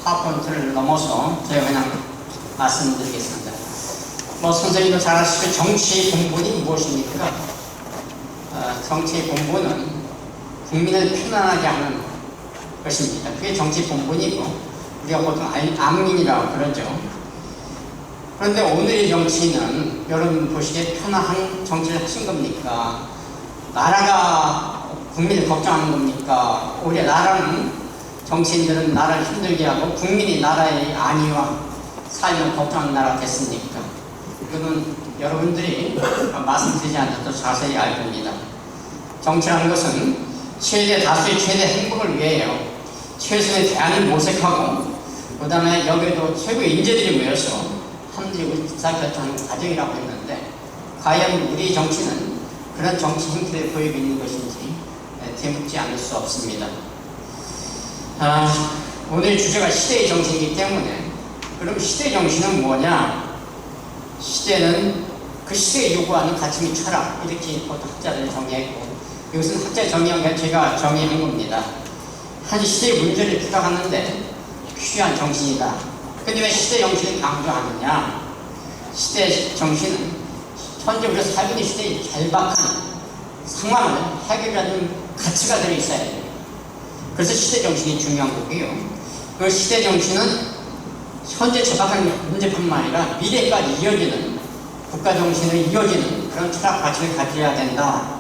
파워포인트를 넘어서 제가 그냥 말씀드리겠습니다. 선생님도 잘 아시고 정치의 본분이 무엇입니까? 정치의 본분은 국민을 편안하게 하는 것입니다. 그게 정치 본분이고 우리가 보통 안민이라고 그러죠. 그런데 오늘의 정치인은 여러분 보시기에 편안한 정치를 하신 겁니까? 나라가 국민을 걱정하는 겁니까? 오히려 나라는 정치인들은 나라를 힘들게 하고 국민이 나라의 안위와 삶을 걱정하는 나라가 됐습니까? 이거는 여러분들이 말씀드리지 않아도 자세히 알 겁니다. 정치라는 것은 최대 다수의 최대 행복을 위해요. 최선의 대안을 모색하고 그 다음에 여기에도 최고의 인재들이 모여서 함들이 의사결정하는 과정이라고 했는데 과연 우리 정치는 그런 정치 형태를 보이고 있는 것인지 되묻지 않을 수 없습니다. 오늘 주제가 시대의 정신이기 때문에 그럼 시대의 정신은 뭐냐? 시대는 그 시대에 요구하는 가치및 철학 이렇게 보통 학자들이 정의했고 이것은 학자 정의한 게 제가 정의한 겁니다. 한 시대의 문제를 부탁하는데 필요한 정신이다. 근데 왜 시대 정신을 강조하느냐? 시대 정신은 현재 우리가 살고 있는 시대의 절박한 상황을 해결하는 가치가 들어있어야 돼요. 그래서 시대 정신이 중요한 거고요. 그 시대 정신은 현재 절박한 문제뿐만 아니라 미래까지 이어지는 국가 정신을 이어지는 그런 철학 가치를 가져야 된다.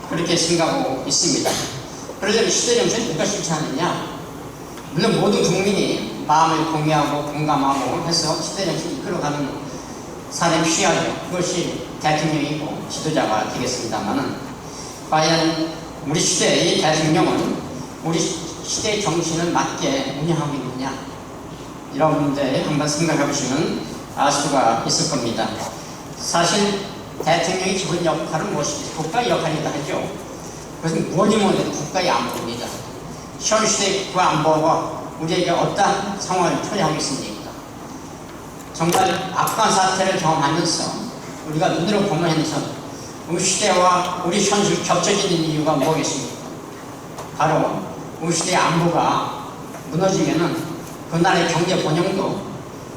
그렇게 생각하고 있습니다. 그러려면 시대 정신을 누가 실천하느냐? 물론 모든 국민이 마음을 공유하고 공감하고 해서 시대 정신을 이끌어가는 사람이 필요하죠. 그것이 대통령이고 지도자가 되겠습니다만은 과연 우리 시대의 대통령은 우리 시대의 정신을 맞게 운영하고 있느냐? 이런 문제에 한번 생각해 보시면 알 수가 있을 겁니다. 사실 대통령의 기본 역할은 무엇인지 국가의 역할이다 하죠. 그것은 뭐니 뭐니 국가의 안보입니다. 현 시대의 국가 안보가 우리에게 어떤 상황을 초래하고 있습니까? 정말 악한 사태를 경험하면서 우리가 눈으로 보면서 우리 시대와 우리 현실 겹쳐지는 이유가 뭐겠습니까? 바로 우리 시대의 안보가 무너지면은 그 나라의 경제 번영도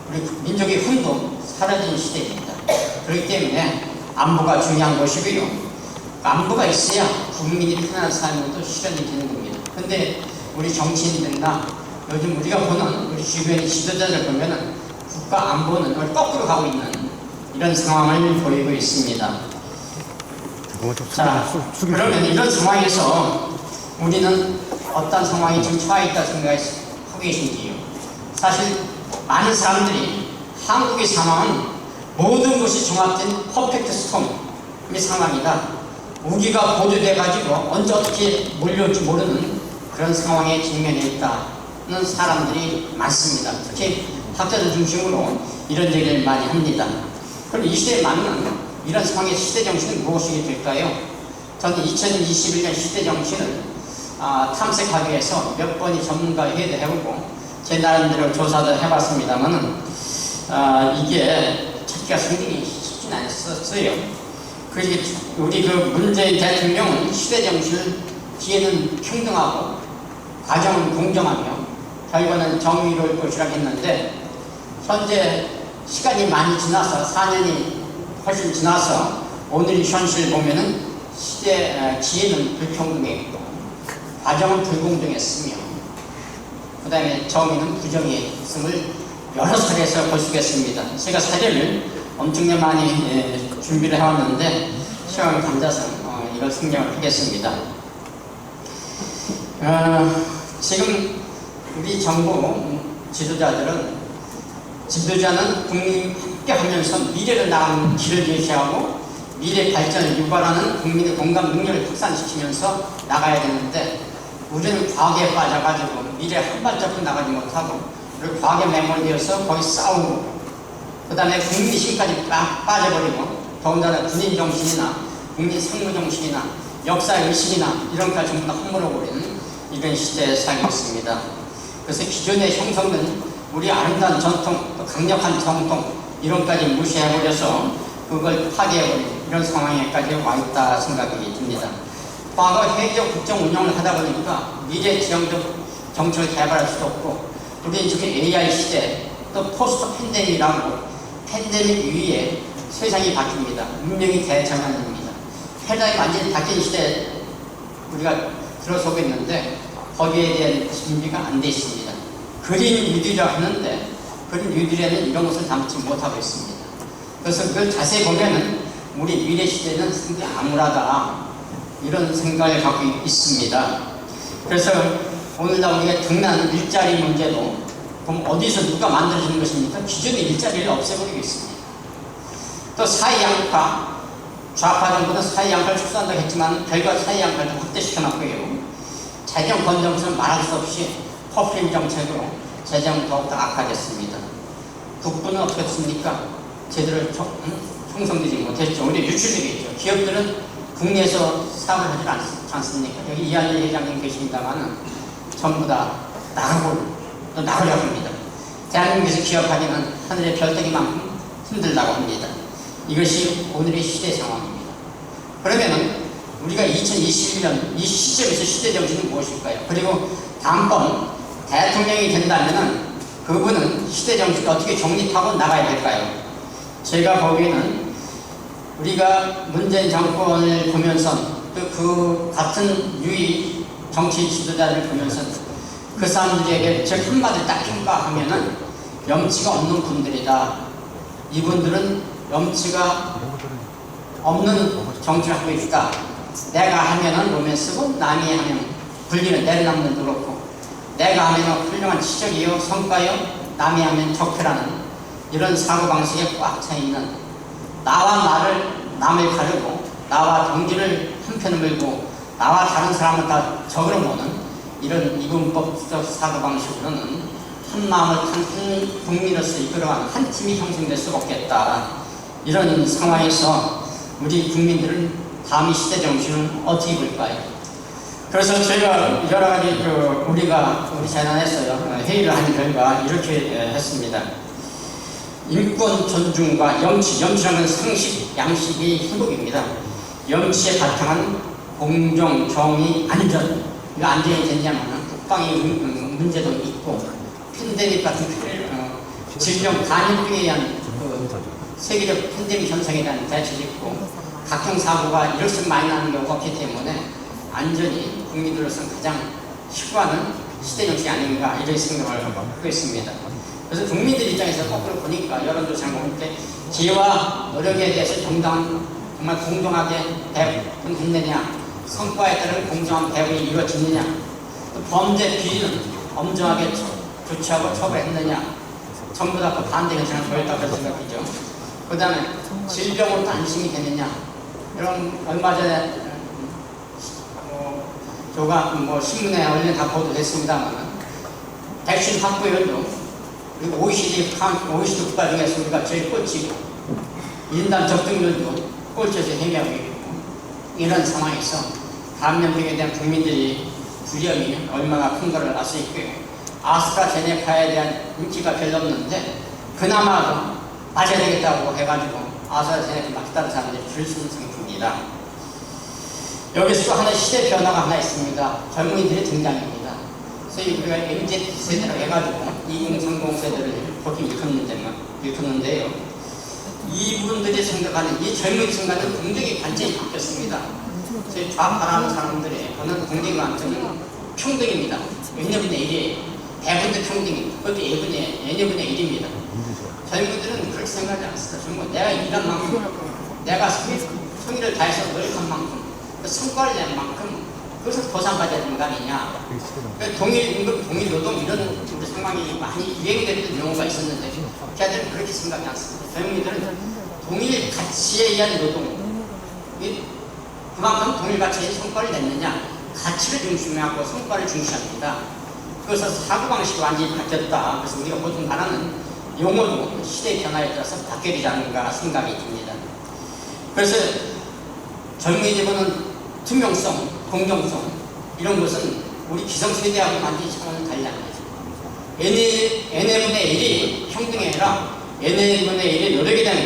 우리 민족의 흥도 사라지는 시대입니다. 그렇기 때문에 안보가 중요한 것이고요. 안보가 있어야 국민이 편안한 삶으로 실현이 되는 겁니다. 근데 우리 정치인들이나 요즘 우리가 보는 우리 주변의 지도자들 보면은 국가 안보는 거꾸로 가고 있는 이런 상황을 보이고 있습니다. 자, 그러면 이런 상황에서 우리는 어떤 상황이 지금 처해 있다 생각하고 계신지요? 사실 많은 사람들이 한국의 상황은 모든 것이 종합된 퍼펙트 스톰의 상황이다. 우기가 고조돼가지고 언제 어떻게 몰려올지 모르는 그런 상황에 직면해 있다는 사람들이 많습니다. 특히 학자들 중심으로 이런 얘기를 많이 합니다. 그럼 이 시대에 맞는 이런 상황의 시대 정신은 무엇이 될까요? 저는 2021년 시대 정신을 탐색하기 위해서 몇 번이 전문가 회의도 해보고 제 나름대로 조사도 해봤습니다만은 이게 찾기가 상당히 쉽진 않았어요. 우리 그 문재인 대통령은 시대 정신을 뒤에는 평등하고 과정은 공정하며 결과는 정의로울 것이라고 했는데 현재 시간이 많이 지나서 4년이 훨씬 지나서 오늘 현실을 보면은 지혜는 불평등했고 과정은 불공정했으며 그 다음에 정의는 부정했음을 여러 사례에서 볼 수가 있습니다. 제가 사례를 엄청나게 많이 준비를 해왔는데 시간이 감자서 이걸 생략을 하겠습니다. 지금 우리 정부 지도자는 국민이 함께 하면서 미래를 나가는 길을 제시하고 미래 발전을 유발하는 국민의 공감 능력을 확산시키면서 나가야 되는데 우리는 과거에 빠져가지고 미래 한 발짝도 나가지 못하고 그리고 과거에 매몰되어서 거기 싸우고 그 다음에 국민 심까지 빠져버리고 더군다나 군인 정신이나 국민 상무 정신이나 역사 의식이나 이런 것까지 전부 다 허물어버리는 이런 시대에 살고 있습니다. 그래서 기존에 형성된 우리 아름다운 전통, 또 강력한 전통 이런까지 무시해버려서 그걸 파괴해버리는 이런 상황에까지 와 있다 생각이 듭니다. 과거 회의적 국정 운영을 하다 보니까 미래 지향적 정책을 개발할 수도 없고 우리 지금 AI 시대, 또 포스트 팬데믹이라고 팬데믹 이후에 세상이 바뀝니다. 문명이 대전환입니다. 패러다임이 완전히 바뀐 시대에 우리가 들어서고 있는데 거기에 대한 준비가 안 돼 있습니다. 그린 뉴딜이라고 하는데 그린 뉴딜에는 이런 것을 담지 못하고 있습니다. 그래서 그걸 자세히 보면은 우리 미래 시대는 상당히 암울하다 이런 생각을 갖고 있습니다. 그래서 오늘날 우리가 등난 일자리 문제도 그럼 어디서 누가 만들어주는 것입니까? 기존의 일자리를 없애버리고 있습니다. 또 사회양파, 좌파 정부는 사회양파를 축소한다고 했지만 결과 사회양파를 확대시켜놨고요. 재정 건정처럼 말할 수 없이 퍼플린 정책으로 재정은 더욱더 악화됐습니다. 국부는 어떻겠습니까? 제대로 형성되지 못했죠. 우리 유출되겠죠. 기업들은 국내에서 사업을 하지 않습니까? 여기 이한일 회장님 계십니다만은 전부 다 나가려고 합니다. 대한민국에서 기업하기는 하늘의 별따기만큼 힘들다고 합니다. 이것이 오늘의 시대 상황입니다. 그러면은 우리가 2021년 이 시점에서 시대 정신은 무엇일까요? 그리고 다음번 대통령이 된다면은 그분은 시대 정신을 어떻게 정립하고 나가야 될까요? 제가 보기에는 우리가 문재인 정권을 보면서 또 그 같은 유의 정치 지도자를 보면서 그 사람들에게 제 한마디 딱 평가하면은 염치가 없는 분들이다. 이분들은 염치가 없는 정치를 하고 있다. 내가 하면은 로맨 쓰고 남이 하면 불리는 내려남는 그렇고 내가 하면은 훌륭한 지적이요 성과요 남이 하면 적폐라는 이런 사고방식에 꽉 차있는 나와 나를 남을 가르고 나와 동지를 한편을 물고 나와 다른 사람을 다 적으로 모는 이런 이분법적 사고방식으로는 한 마음을 한 국민으로서 이끌어가는 한 팀이 형성될 수 없겠다. 이런 상황에서 우리 국민들은 다음 시대 정신은 어떻게 볼까요? 그래서 제가 여러 가지 우리 재단에서요 회의를 한 결과 이렇게 했습니다. 인권 존중과 염치라는 상식, 양식이 행복입니다. 염치에 바탕한 공정, 정의, 안전. 이 안전이 됐냐면 국방의 문제도 있고 팬데믹 같은 질병 감염병에 의한 세계적 팬데믹 현상에 대한 대책이 있고 각종 사고가 이럴수록 많이 나는 경우가 없기 때문에 안전이 국민들로서는 가장 희구하는 시대 정신이 아닌가 이런 생각을 하고 있습니다. 그래서 국민들 입장에서 거꾸로 보니까 여론조사를 볼 때 기회와 노력에 대해서 정말 공정하게 배분했느냐, 성과에 따른 공정한 배분이 이루어지느냐, 또 범죄 비리는 엄정하게 조치하고 처벌했느냐, 전부 다 그 반대 현상을 보였다고 생각이죠. 그 다음에 질병으로 안심이 되느냐, 이런 얼마 전에 신문에 얼른 다 보도됐습니다만 백신 확보율도 그리고 OECD 국가 중에서 우리가 제일 꼴찌고 인단 접종률도 꼴찌에서 헤매고 있고 이런 상황에서 감염병에 대한 국민들이 두려움이 얼마나 큰 것을 알 수 있고요. 아스트라제네카에 대한 인기가 별로 없는데 그나마 맞아야 되겠다고 해가지고 아스트라제네카 맞다는 사람들이 줄 수 있는 상품입니다. 여기서 또 하나의 시대 변화가 하나 있습니다. 젊은이들의 등장입니다. 소위 우리가 MZ세대라고 해가지고 2030 세대를 그렇게 일컫는데요. 이분들이 생각하는 이 젊은 순간은 공정의 관점이 바뀌었습니다. 저희 좌파라는 사람들의 보는 공정의 관점은 평등입니다. N분의 1이에요. 배분도 평등입니다. 그것도 N분의 1입니다. 젊은이들은 그렇게 생각하지 않습니다. 정말 내가 일한 만큼, 내가 성의를 다해서 노력한 만큼, 그 성과를 낸 만큼 그것을 보상받아야 되는 거 아니냐. 동일 임금, 동일 노동 이런 상황이 많이 유행되는 용어가 있었는데 걔들은 그렇게 생각하지 않습니다. 젊은이들은 동일 가치에 의한 노동, 그만큼 동일 가치의 성과를 냈느냐, 가치를 중심하고 성과를 중시합니다. 그래서 사고방식이 완전히 바뀌었다. 그래서 우리가 보통 말하는 용어도 시대의 변화에 따라서 바뀌어야 되지 않는가 생각이 듭니다. 그래서 젊은이들은 투명성, 공정성 이런 것은 우리 기성세대하고 완전히 차원을 달리하는 거죠. N분의 1이 평등이 아니라 N분의 1이 노력에 대한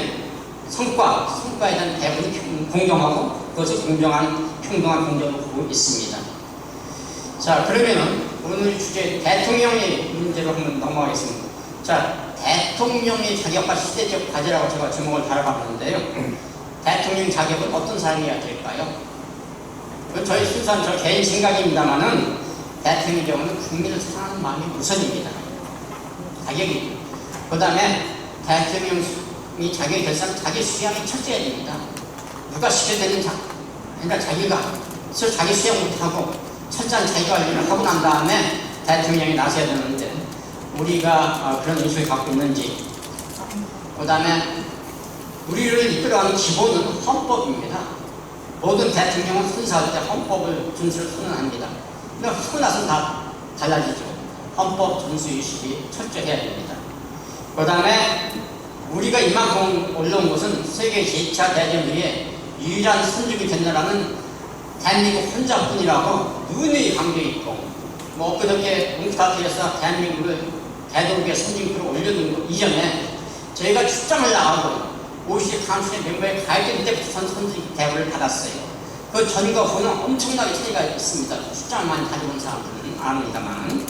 성과에 대한 대부분 공정하고 그것을 공정한 평등한 공정을 보고 있습니다. 자, 그러면은 오늘 주제 대통령의 문제로 한번 넘어가겠습니다. 자, 대통령의 자격과 시대적 과제라고 제가 제목을 달아봤는데요. 대통령 자격은 어떤 사람이어야 될까요? 저희 순수한 저 개인 생각입니다만은 대통령의 경우는 국민을 사랑하는 마음이 우선입니다. 자격이. 그 다음에 대통령이 자격이 될 사람 자기 수양이 철저해야 됩니다. 누가 시켜되는 그러니까 자기가 스스로 자기 수양 못하고 철저한 자기 관리를 하고 난 다음에 대통령이 나서야 되는데 우리가 그런 인식을 갖고 있는지. 그 다음에 우리를 이끌어가는 기본은 헌법입니다. 모든 대통령은 선서할 때 헌법을 준수를 선언합니다. 근데 하고 나서는 다 달라지죠. 헌법 준수의식이 철저해야 됩니다. 그 다음에 우리가 이만큼 올라온 것은 세계 제2차 대전 이후에 유일한 선진국이 된다라는 대한민국 혼자뿐이라고 누누이 강조했고, 뭐 엊그저께 웅스타트에서 대한민국을 대도국의 선진국으로 올려둔 것 이전에 저희가 출장을 나가고 OECD 카운슬의 멤버에 가입될 때부터 선진국 대우를 받았어요. 그 전과 후는 엄청나게 차이가 있습니다. 출장을 많이 가져온 사람들은 압니다만.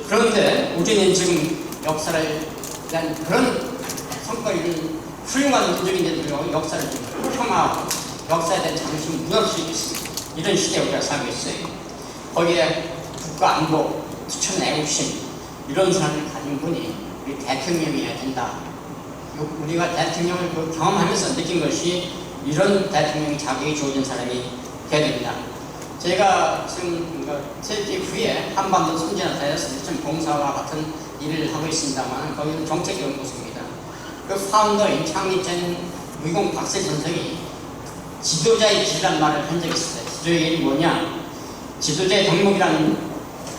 그런데 우리는 지금 역사를 대한 그런 성과를 훌륭한 민족인데도 불구하고 역사를 좀 폄하하고 역사에 대한 자존심이 무너지고 있습니다. 이런 시대에 우리가 살고 있어요. 거기에 국가 안보, 투천 애국심 이런 사람을 가진 분이 우리 대통령이어야 된다. 우리가 대통령을 경험하면서 느낀 것이 이런 대통령이 자격이 주어진 사람이 되어야 됩니다. 제가 지금 퇴직 후에 한반도 선진화대에서 지금 봉사와 같은 일을 하고 있습니다만 거기는 정책연구소입니다. 그 파운더인 창립자인 무이공 박세 선생이 지도자의 길이라는 말을 한 적이 있어요. 지도자의 길이 뭐냐? 지도자의 덕목이라는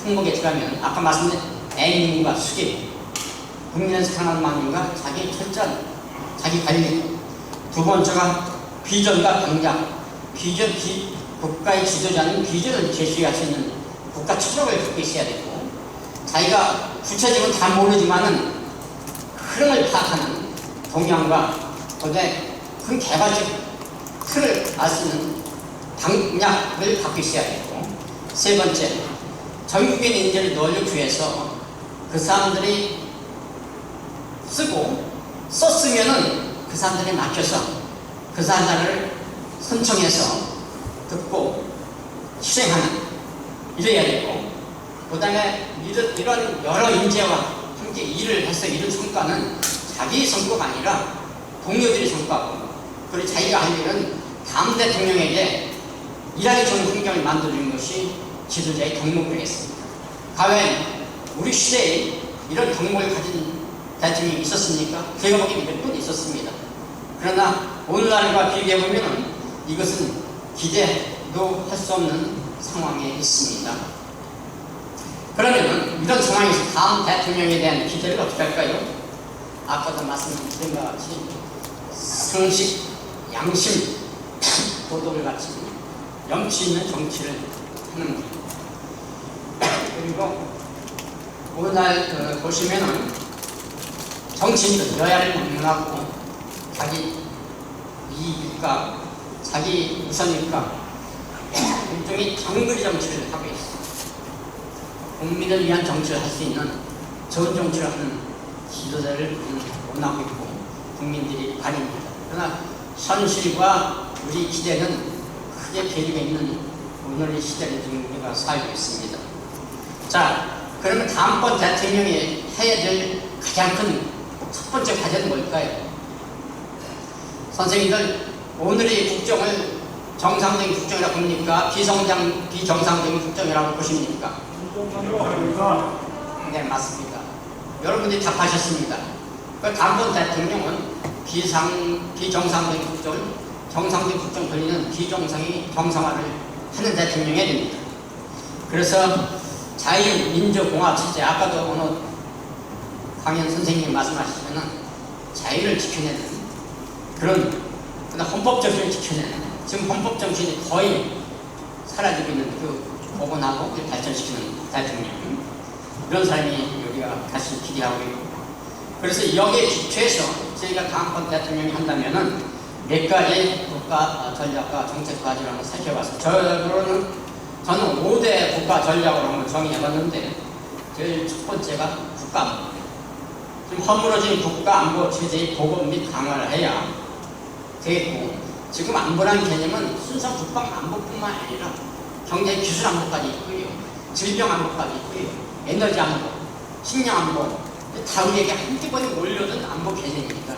항목에 들어가면 아까 말씀드린 애인과 수기, 국민을 사랑하는 마음과 자기 철저한 자기 관리. 두 번째가 비전과 강작. 국가의 지도자는 비전을 제시할 수 있는 국가 철학을 갖고 있어야 되고, 자기가 구체적으로 다 모르지만은 흐름을 파악하는 동향과 그다음에 큰 개발적 틀을 알 수 있는 방향을 갖고 있어야 되고, 세 번째, 전국인 인재를 널리 구해서 그 사람들이 쓰고 썼으면은 그 사람들이 맡겨서 그 사람들을 선청해서 듣고 실행하는 이래야 되고, 그 다음에 이런 여러 인재와 함께 일을 해서 이룬 성과는 자기 성과가 아니라 동료들의 성과고, 그리고 자기가 할 일은 다음 대통령에게 일하기 좋은 환경을 만들어주는 것이 지도자의 덕목이 되겠습니다. 과연 우리 시대에 이런 덕목을 가진 대통령이 있었습니까? 제가 보기엔 몇 분 있었습니다. 그러나 오늘날과 비교해보면 이것은 기대도 할 수 없는 상황에 있습니다. 그러면 이런 상황에서 다음 대통령에 대한 기대를 어떻게 할까요? 아까도 말씀드린 것 같이 상식, 양심, 도덕을 갖춘 염치 있는 정치를 하는 것. 그리고 오늘날 보시면은 정치인들 여야를 막론하고 자기 이익과 자기 우선일까 일종의 정글이 정치를 하고 있습니다. 국민을 위한 정치를 할 수 있는 좋은 정치를 하는 지도자를 원하고 있고 국민들이 바랍니다. 그러나 현실과 우리 기대는 크게 괴리가 있는 오늘의 시대를 지금 우리가 살고 있습니다. 자, 그러면 다음번 대통령이 해야 될 가장 큰 첫 번째 과제는 뭘까요? 선생님들, 오늘의 국정을 정상적인 국정이라고 봅니까? 비정상적인 국정이라고 보십니까? 네, 맞습니다. 여러분들이 답하셨습니다. 그 다음번 대통령은 비정상적인 국정을 정상적인 국정 돌리는 비정상이 정상화를 하는 대통령이 됩니다. 그래서 자유민주공화 체제, 아까도 어느 강연 선생님이 말씀하시면은 자유를 지켜내는 그런 헌법 정신을 지켜내는, 지금 헌법 정신이 거의 사라지고 있는 그 복원하고 발전시키는 대통령, 이런 사람이 우리가 다시 기대하고 있고, 그래서 여기에 기초해서 저희가 다음번 대통령이 한다면은 몇 가지 국가 전략과 정책 과제를 한번 살펴봤습니다. 저는 5대 국가 전략으로 한번 정의해봤는데 제일 첫 번째가 국가안보. 좀 허물어진 국가안보 체제의 보급 및 강화를 해야 되겠고, 지금 안보라는 개념은 순수 국방안보뿐만 아니라 경제 기술 안보까지 있고요, 질병 안보까지 있고요, 에너지 안보, 식량 안보, 다 우리에게 한꺼번에 몰려든 안보 개념입니다.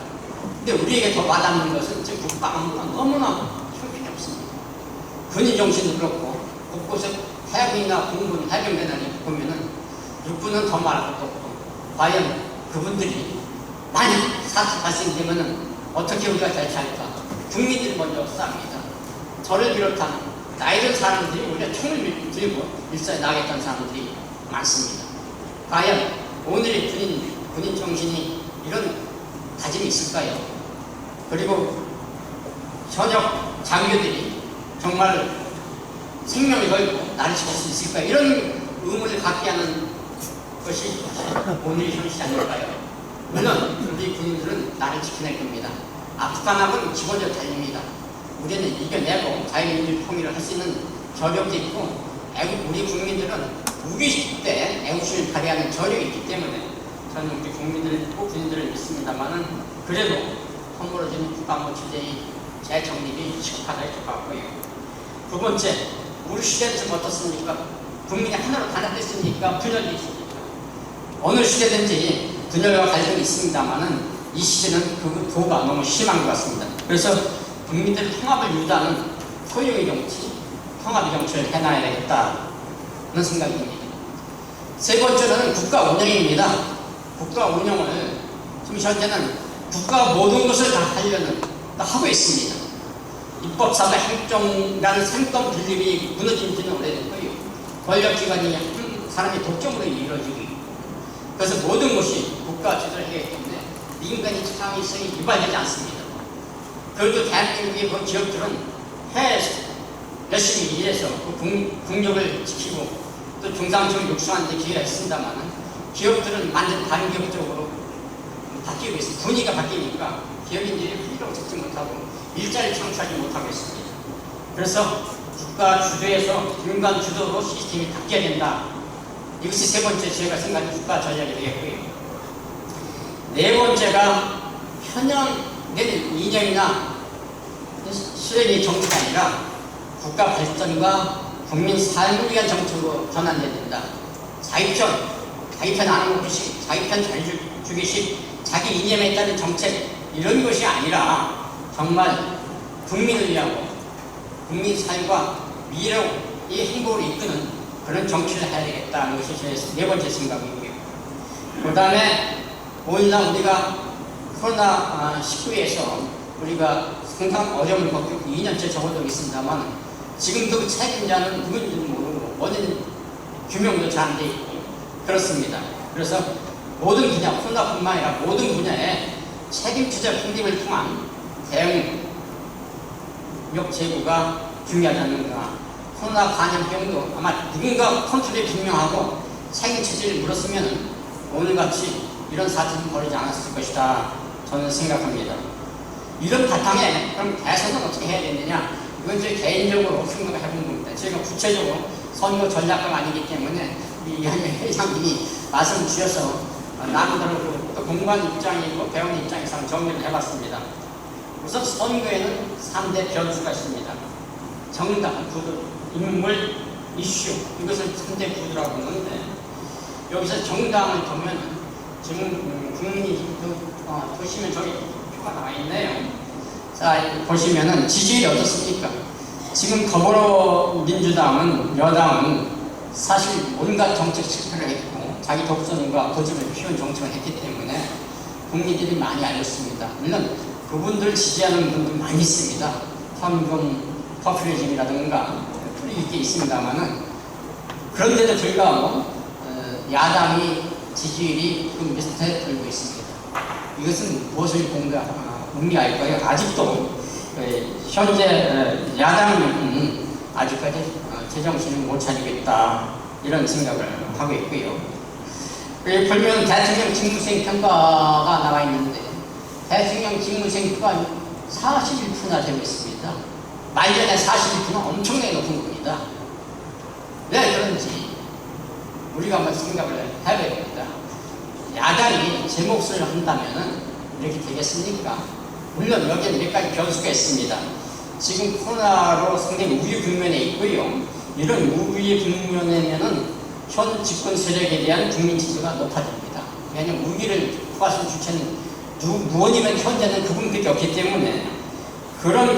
근데 우리에게 더 와닿는 것은 지금 국방안보가 너무나 형편없습니다. 군인 정신도 그렇고 곳곳에 해군이나 공군, 해병대단이 보면은 육군은 더 말할 것도 없고, 과연 그분들이 만약 사태 발생되면은 어떻게 우리가 대처할까? 국민들이 먼저 싸웁니다. 저를 비롯한 나이든 사람들이 오히려 총을 들고 일선에 나가겠다는 사람들이 많습니다. 과연 오늘의 군인 정신이 이런 다짐이 있을까요? 그리고 현역 장교들이 정말 생명을 걸고 나를 지킬 수 있을까요? 이런 의문을 갖게 하는 것이 오늘의 현실이 아닐까요? 물론 우리 군인들은 나를 지켜낼 겁니다. 북한하고는 기본적으로 달립니다. 우리는 이겨내고 자유민주주의 통일을 할 수 있는 저력도 있고, 우리 국민들은 무기 때 애국심을 발휘하는 저력이 있기 때문에 저는 우리 국민들, 군인들을 믿습니다만은, 그래도 허물어진 국방부 체제의 재정립이 시급하다 할 것 같고요. 두 번째, 우리 시대는 좀 어떻습니까? 국민이 하나로 단합됐습니까? 분열이 있습니까? 어느 시대든지 분열과 갈등이 있습니다만은 이 시대는 그 도가 너무 심한 것 같습니다. 그래서 국민들 통합을 유도하는 소용의 정치, 통합의 정치를 해놔야 되겠다는 생각이 듭니다. 세 번째는 국가 운영입니다. 국가 운영을 지금 현재는 국가가 모든 것을 다 하려는, 다 하고 있습니다. 입법사가 행정이라는 생동 분립이 무너진 지는 오래됐고요. 권력기관이 한 사람의 독점으로 이루어지고 있고, 그래서 모든 것이 국가 조절을 하기 때문에 민간의 창의성이 유발되지 않습니다. 그래도 대한민국의 그 기업들은 해외에서 열심히 일해서 그 국력을 지키고 또 중상층을 육성하는 데 기회가 있습니다만, 기업들은 완전 다른 기업 쪽으로 바뀌고 있습니다. 분위기가 바뀌니까 기업인들이 필요를 찾지 못하고 일자리를 창출하지 못하고 있습니다. 그래서 국가 주도에서 민간 주도로 시스템이 바뀌어야 된다. 이것이 세 번째 제가 생각하는 국가 전략이 되겠고요. 네 번째가 편향된 이념이나 실행의 정치가 아니라 국가 발전과 국민 삶을 위한 정책으로 전환돼야 된다. 자기편 안 먹기식, 자기편 잘 주기식, 자기 이념에 따른 정책, 이런 것이 아니라 정말 국민을 위하고 국민 삶과 미래의 행복을 이끄는 그런 정치를 해야 되겠다는 것이 제 네 번째 생각이고요. 그 다음에 오늘날 우리가 코로나19에서 우리가 상당한 어려움을 겪고 2년째 접어들고 있습니다만, 지금도 그 책임자는 누군지는 모르고 원인 규명도 잘 안 돼 있고 그렇습니다. 그래서 모든 분야, 코로나뿐만 아니라 모든 분야에 책임투자 분립을 통한 대응력 제고가 중요하지 않는가. 코로나 감염병도 아마 누군가 컨트롤이 분명하고 책임체제를 물었으면 오늘같이 이런 사태는 벌어지지 않았을 것이다, 저는 생각합니다. 이런 바탕에 그럼 대선은 어떻게 해야 되느냐, 이건 제 개인적으로 생각을 해본 겁니다. 제가 구체적으로 선거 전략가가 아니기 때문에 우리 회장님이 말씀 주셔서 나름대로 또 공무원 입장이고 배운 입장에서 정리를 해봤습니다. 우선 선거에는 3대 변수가 있습니다. 정당, 구도, 인물, 이슈, 이것을 3대 구도라고 하는데, 여기서 정당을 보면 지금 국민이 보시면 저기 표가 나와 있네요. 자, 보시면은 지지율이 어떻습니까? 지금 더불어민주당은, 여당은 사실 온갖 정책 실패를 했고 자기 독선과 고집을 피운 정책을 했기 때문에 국민들이 많이 알렸습니다. 물론 그분들 지지하는 분들 많이 있습니다. 현금 퍼퓰리즘이라든가 뿌리 있게 있습니다만은, 그런데도 불구하고 야당이 지지율이 그 밑에 들고 있습니다. 이것은 무엇을 의미할까요? 아직도 현재 야당은 아직까지 제정신을 못 차리고 있다, 이런 생각을 하고 있고요. 보면 대통령 직무수행 평가가 나와 있는데 대통령 직무수행표가 41%나 되고 있습니다. 말년에 41%는 엄청나게 높은 겁니다. 우리가 한번 생각을 해봐야 됩니다. 야당이 제 몫을 한다면은 이렇게 되겠습니까? 물론 여기에 몇 가지 변수가 있습니다. 지금 코로나로 상당히 우위 국면에 있고요. 이런 우위 국면에면은 현 집권 세력에 대한 국민 지지가 높아집니다. 왜냐하면 우위를 부과할 주체는 무엇이면 현재는 그분밖에 없기 때문에 그런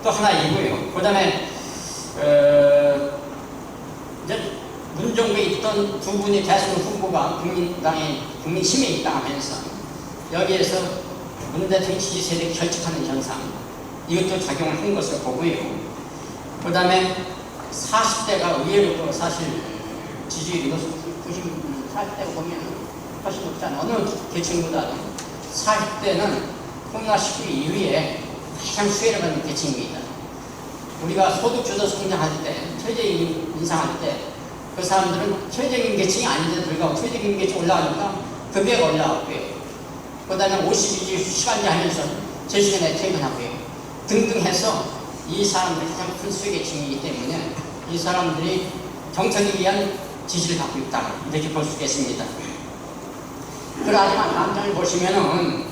또 하나이고요. 그 다음에 이제 문정부에 있던 두 분이 대선 후보가 국민힘에 입당하면서 여기에서 문 대통령 지지 세력이 결집하는 현상, 이것도 작용을 한 것을 보고요. 그 다음에 40대가 의외로 사실 지지율이 40대가 보면 훨씬 높지 않아요. 어느 계층보다도 40대는 코로나19 이후에 가장 수혜를 받는 계층입니다. 우리가 소득주도 성장할 때, 최저임금 인상할 때 그 사람들은 최저임금 계층이 아닌데도 불구하고 최저임금 계층 올라가니까 급여가 올라갔고요. 그 다음에 52주 시간제 하면서 제 시간에 퇴근하고요. 등등 해서 이 사람들이 가장 큰 수혜 계층이기 때문에 이 사람들이 정책에 의한 지지를 받고 있다, 이렇게 볼 수 있겠습니다. 그러지만 다음 장을 보시면은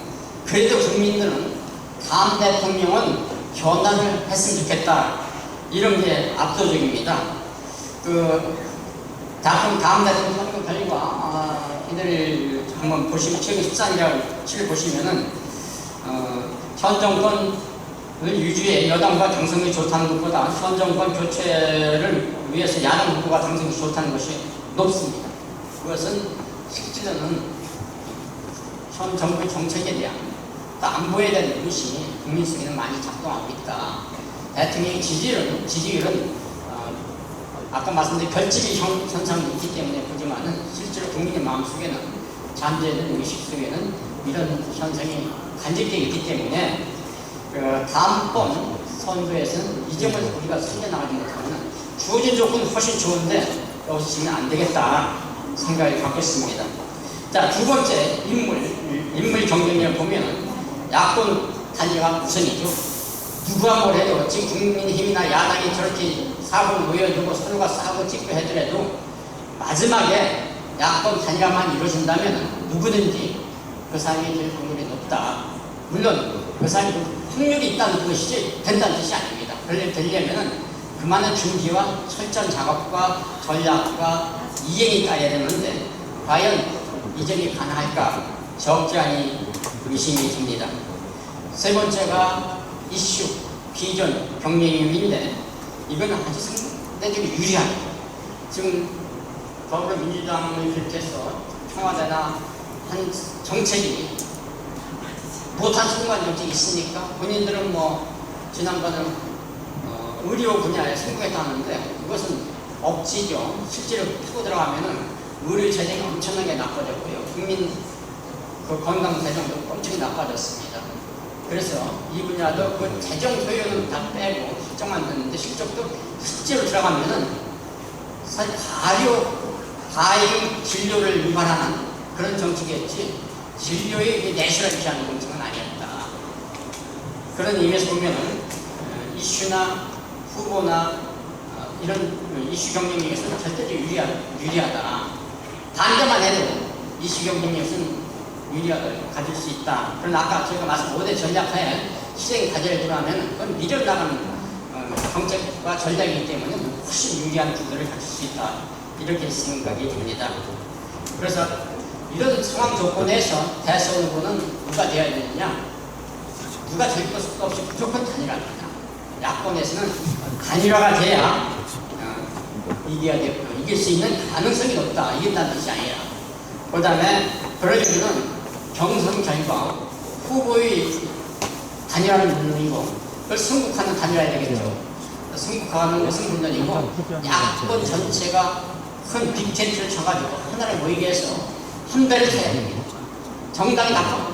그래도 국민들은 다음 대통령은 변화를 했으면 좋겠다, 이런 게 압도적입니다. 다음 대통령 선거 결과 이들 한번 보시면 최근 14일을 보시면은 현 정권을 유지해 여당과 당선이 좋다는 것보다 현 정권 교체를 위해서 야당 후보가 당선이 좋다는 것이 높습니다. 그것은 실제로는 현 정부의 정책에 대한 또 안보에 대한 의식이 국민 속에는 많이 작동하고 있다. 대통령의 지지율은 아까 말씀드린 결집의 현상이 있기 때문에 보지만은 실제로 국민의 마음속에는 잠재된 의식 속에는 이런 현상이 간직되어 있기 때문에 다음번 선거에서는 이 점을 우리가 숨겨나가지 못하면 주어진 조건은 훨씬 좋은데 여기서 지면 안 되겠다 생각을 갖고 있습니다. 자, 두 번째 인물 경쟁력을 보면 야권 단위가 우선이죠. 누가 뭐래도 지금 국민힘이나 야당이 저렇게 사고를 모여두고 서로가 싸고 찍고 하더라도 마지막에 야권 단일화만 이루어진다면 누구든지 그 사람이 될 확률이 높다. 물론 그 사람이 확률이 있다는 것이지 된다는 뜻이 아닙니다. 되려면은 그만한 준비와 철저한 작업과 전략과 이행이 따라야 되는데 과연 이 점이 가능할까 적지 않은 의심이 듭니다. 세 번째가 이슈, 비전, 경쟁력인데 이건 아주 상대적으로 유리합니다. 지금 더불어민주당을 비롯해서 청와대나 한 정책이 못한 순간 정책이 있으니까 본인들은 지난번에 의료 분야에 성공했다는데 그것은 억지죠. 실제로 타고 들어가면은 의료 재정이 엄청나게 나빠졌고요. 국민 건강 재정도 엄청 나빠졌습니다. 그래서 이 분야도 그 재정 소요는 다 빼고 실적만 듣는데 실제로 들어가면은 사실 가용 진료를 유발하는 그런 정책이었지 진료에 내실을 취하는 정책은 아니었다. 그런 의미에서 보면은 이슈나 후보나 이런 이슈 경쟁력에서는 절대적으로 유리하다. 반대만 해도 이슈 경쟁력에서는 유리하다고 가질 수 있다. 그러나 아까 제가 말씀 5대 전략하에 실행 과제를 들어가면 그건 밀어나가는 정책과 전략이기 때문에 훨씬 유리한 구도를 가질 수 있다. 이렇게 생각이 듭니다. 그래서 이런 상황 조건에서 대선 후보는 누가 되어야 되느냐? 누가 될 것도 없이 무조건 단일화입니다. 야권에서는 단일화가 돼야 이길 수 있는 가능성이 높다. 이긴다는 뜻이 아니라. 그 다음에 그러려면 경선 결과 후보의 단일화는 물론이고 그걸 승국하는 단일화해야 되겠죠. 승국하는 것은 물론이고 야권 전체가 큰 빅텐트를 쳐가지고 하나를 모이게 해서 한 배를 타야 됩니다. 정당이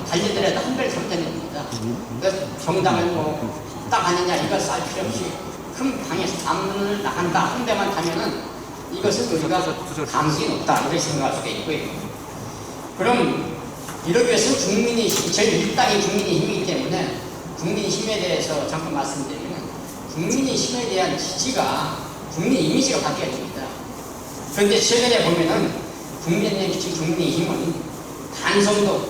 달리더라도 한 배를 타면 됩니다. 그래서 정당을 딱 하느냐 이거 쌀 필요 없이 큰 방에서 담론을 나간다 한 배만 타면은 이것은 우리가 감성이 높다 이렇게 생각할 수가 있고요. 그럼 이러기 위해서 국민의힘, 제일 1당이 국민의힘이기 때문에 국민의힘에 대해서 잠깐 말씀드리면 국민의힘에 대한 지지가 국민 이미지가 바뀌어야 됩니다. 그런데 최근에 보면은 국민의힘은 반성도,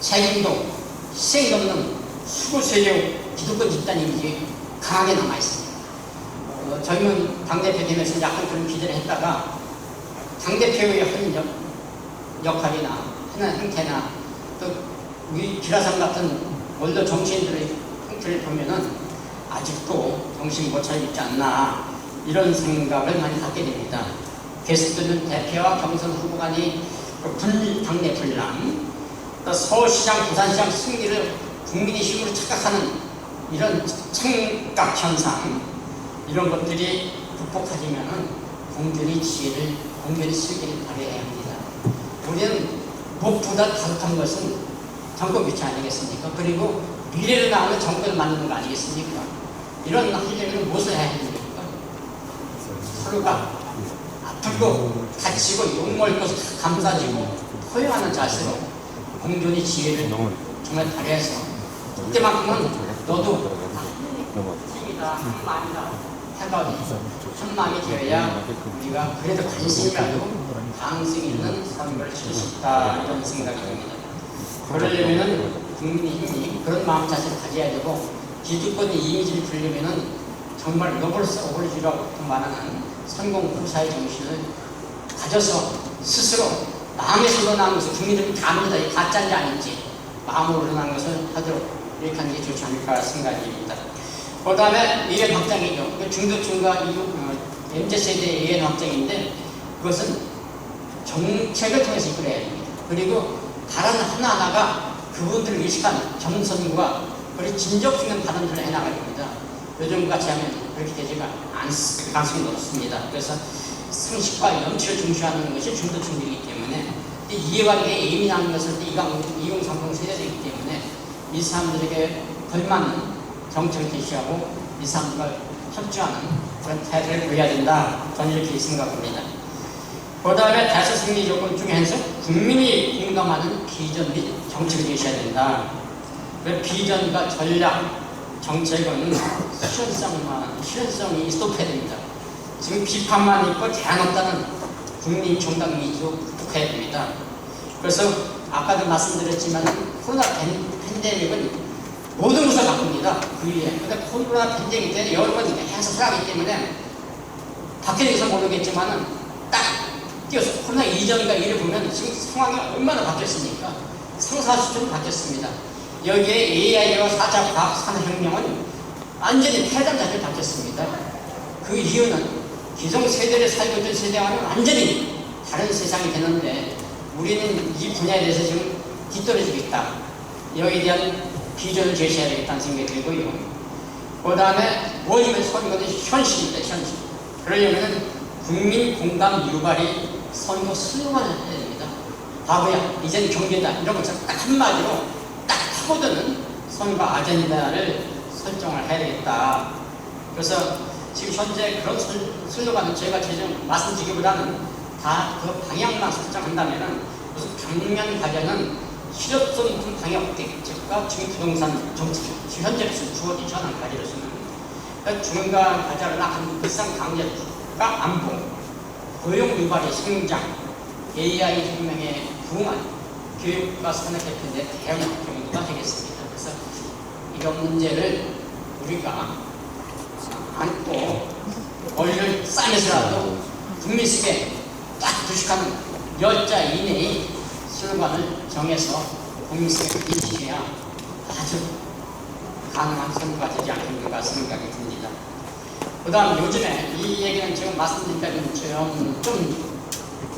책임도, 희생도 없는 수구세력 기득권 집단 이미지 강하게 남아있습니다. 젊은 당대표 되면서 약간 그런 기대를 했다가 당대표의 하는 역할이나 하는 행태나 또 우리 기라상 같은 원로 정치인들의 행태를 보면은 아직도 정신 못 차리고 있지 않나 이런 생각을 많이 갖게 됩니다. 게스트는 대표와 경선 후보 간의 당내 분란, 또 서울시장, 부산시장 승리를 국민의 힘으로 착각하는 이런 착각 현상, 이런 것들이 극복하려면 공존의 지혜를, 공존의 실기를 발휘해야 합니다. 우리는 무엇보다 다급한 것은 정권 교체 아니겠습니까? 그리고 미래로 나가는 정권을 만드는 거 아니겠습니까? 이런 하려면 무엇을 해야 됩니까? 서로가 아프고 다치고 욕먹을 것을 감싸지고 포용하는 자세로 공존의 지혜를 정말 발휘해서 그때만큼은 너도 힘이다, 마음이다 해가지고 한 마음이 되어야 우리가 그래도 관심이라도 가능성 있는 선거를 칠 수 있다 이런 생각이 듭니다. 그러려면은 국민이 그런 마음 자세를 가져야 되고 기득권의 이미지를 풀려면은 정말 노블스 오브리주라고 말하는 성공 후사의 정신을 가져서 스스로 마음에서 우러나는 것을 국민들이 다 압니다. 이 가짜인지 아닌지 마음으로 우러나는 것을 하도록 이렇게 하는 게 좋지 않을까 생각입니다. 그 다음에 이해 확장이죠. 중도층과 MZ세대의 이해 확장인데 그것은 정책을 통해서 이끌어야 됩니다. 그리고 발언 하나하나가 그분들을 의식한 정선과 그리고 진적 있는 발언들을 해나가야 됩니다. 요즘 같이 하면 그렇게 되지가 않을 가능성이 높습니다. 그래서 상식과 염치를 중시하는 것이 중도층이기 때문에 이해관계에 예민한 것을 2030 세대이기 때문에 이 사람들에게 걸맞는 정책을 제시하고 이 사람들과 협조하는 그런 태도를 보여야 된다. 저는 이렇게 생각합니다. 그 다음에 대선 승리 조건 중에서 국민이 공감하는 비전 및 정책을 제시해야 된다. 그 비전과 전략, 정책은 실현성이 있어야 됩니다. 지금 비판만 있고 제한 없다는 국민 정당 위주로 극복해야 됩니다. 그래서 아까도 말씀드렸지만 코로나 팬데믹은 모든 것을 바꿉니다. 그 위에. 근데 코로나 팬데믹 때 여러 번 계속 살아가기 때문에 밖에 대해서 모르겠지만은 딱 뛰어서 코로나 이전과 이를 보면 지금 상황이 얼마나 바뀌었습니까? 상사 수준이 바뀌었습니다. 여기에 AI와 4차 과학 산업혁명은 완전히 패러다임 자체가 바뀌었습니다. 그 이유는 기존 세대를 살고 있던 세대와는 완전히 다른 세상이 되는데 우리는 이 분야에 대해서 지금 뒤떨어지고 있다. 여기에 대한 비전을 제시해야 되겠다는 생각이 들고요. 그 다음에 뭐냐면 선거는 현실입니다. 현실. 그러려면 국민 공감 유발이 선거 슬로건을 해야 됩니다. 바보야, 이젠 경제다. 이런 것을 딱 한마디로 딱 파고드는 선거 아젠다를 설정을 해야 되겠다. 그래서 지금 현재 그런 슬로건은 제가 지금 말씀드리기보다는 다 그 방향만 설정한다면은 무슨 당면 과제는 실효성 높은 방역 대책과 지금 부동산 정책, 현재 주어진 현안 과제로서는 중간 과제를 한 일상 강제가 안보, 고용 유발의 성장, AI 혁명에 부응한 교육과 산업 개편의 대응 정도가 되겠습니다. 그래서 이런 문제를 우리가 안고 머리를 싸매서라도 국민 속에 딱 부식하는 10자 이내의 슬로건을 정해서 국민 속에 인식해야 아주 가능한 선거가 되지 않겠는가 생각이 듭니다. 그 다음 요즘에 이 얘기는 지금 말씀드리기는 좀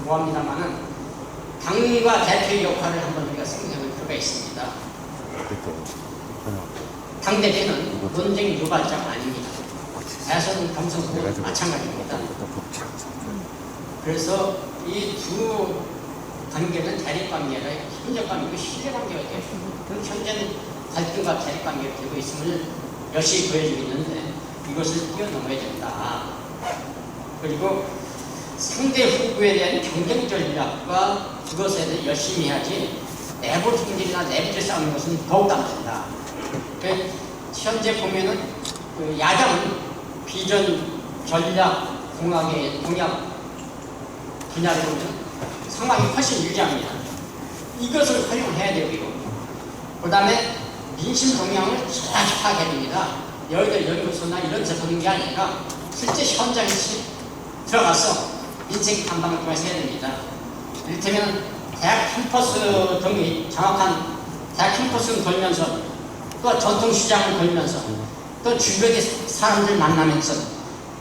뭐합니다만은 당과 대표의 역할을 한번 우리가 생각해볼 필요가 있습니다. 당대표는 논쟁 유발자가 아닙니다. 대선 경선도 마찬가지입니다. 그래서 이 두 관계는 대립관계라 협력관계고 신뢰관계가 되고 현재는 갈등과 대립관계가 되고 있음을 여실히 보여주고 있는데 이것을 뛰어넘어야 된다. 그리고 상대 후보에 대한 경쟁 전략과 그것에 대해 열심히 해야지 내부 총질이나 내부를 싸우는 것은 더욱 안 된다. 현재 보면은 그 야당은 비전 전략 공약의 분야를 보면 상황이 훨씬 유리합니다. 이것을 활용해야 되고요. 그 다음에 민심 동향을 정확히 파악해야 됩니다. 여의도 연구소나 이런 데서 보는 게 아니라 실제 현장에 들어가서 인생 탐방을 통해서 해야 됩니다. 이를테면 대학 캠퍼스 등이 정확한 대학 캠퍼스를 돌면서 또 전통시장을 돌면서 또 주변의 사람들 만나면서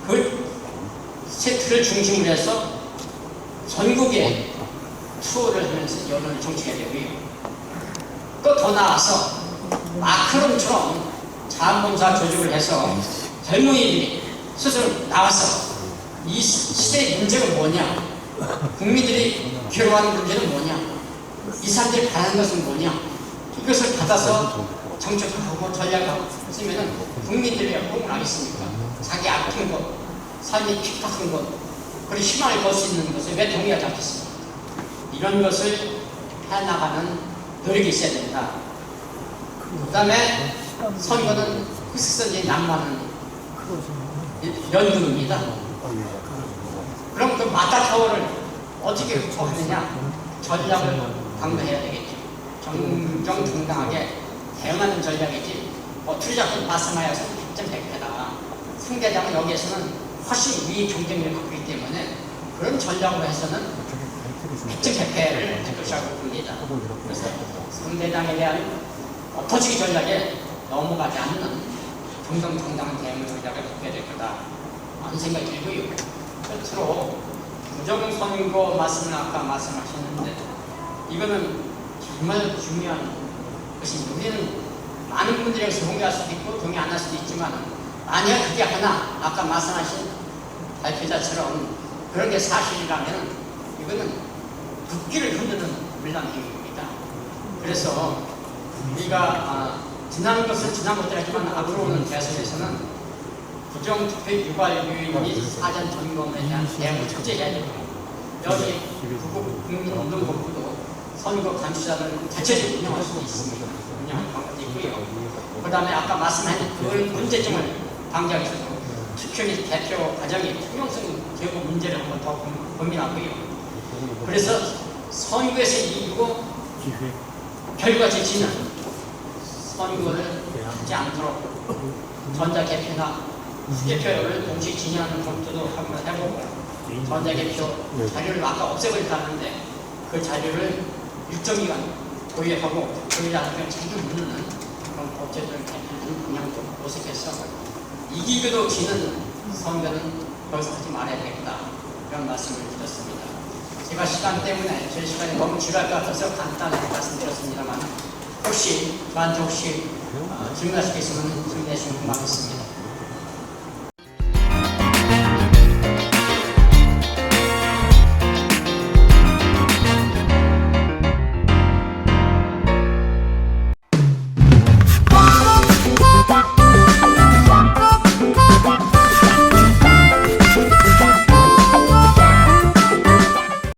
그 세트를 중심으로 해서 전국에 투어를 하면서 여론을 정치해야 되고요. 또 더 나아가서 마크롱처럼 자원봉사 조직을 해서 젊은이들이 스스로 나와서 이 시대의 문제가 뭐냐, 국민들이 괴로워하는 문제는 뭐냐, 이 사람들이 바라는 것은 뭐냐, 이것을 받아서 정책하고 전략하고 쓰면은 국민들이 호응을 하겠습니까? 자기 아픈 것, 삶이 핍박한 것, 그리고 희망을 걸 수 있는 것에 왜 동의하지 않겠습니까? 이런 것을 해나가는 노력이 있어야 된다. 그 다음에 선거는 흑색선이 난무하는 연극입니다. 그럼 그 마타타워를 어떻게 극복하느냐? 전략을 강구해야 되겠죠. 정정당당하게 대응하는 전략이지 투자권 말씀하여서 100.100패다. 상대당은 여기에서는 훨씬 위 경쟁력을 갖고 있기 때문에 그런 전략으로 해서는 100.100패를 할 것이라고 봅니다. 그래서 상대당에 대한 엎어지기 전략에 넘어가지 않는 정정당당한 대응 전략을 갖게 될 거다 하는 생각이 들고요. 끝으로 부정선거 말씀을 아까 말씀하셨는데 이거는 정말 중요한 것입니다. 우리는 많은 분들이 여기서 동의할 수도 있고 동의 안 할 수도 있지만 만약 그게 하나 아까 말씀하신 발표자처럼 그런 게 사실이라면 이거는 국기를 흔드는 물란 행위입니다. 그래서 우리가 지난 것은 지난 것들이지만 앞으로 오는 대선에서는 부정투표 유발 유인이 사전 점검에 대한 대응을 철저히 해야 되고 여기 국민운동본부도 선거 감시자를 대체적으로 운영할 수 있습니다. 운영할 방법도 있고요. 그 다음에 아까 말씀하신 그 문제점을 방지하기 위해서 투표 및 대표 과정의 투명성 제고 문제를 한번 더 고민하고요. 그래서 선거에서 이기고 결과 제치는 선거를 하지 않도록 전자개표나 후개표를 동시에 진행하는 검토도 한번 해보고 전자개표 자료를 아까 없애버렸다는데 그 자료를 일정 기간 보유하고 보유자한테 책임을 묻는 그런 법제도를 개편하는 방향도 모색해서 이기고도 지는 선거는 여기서 하지 말아야 되겠다 이런 말씀을 드렸습니다. 제가 시간 때문에 제 시간이 너무 지루할 것 같아서 간단하게 말씀드렸습니다만 혹시 저한테 질문하실 게 있으면 질문해 주시면 고맙겠습니다.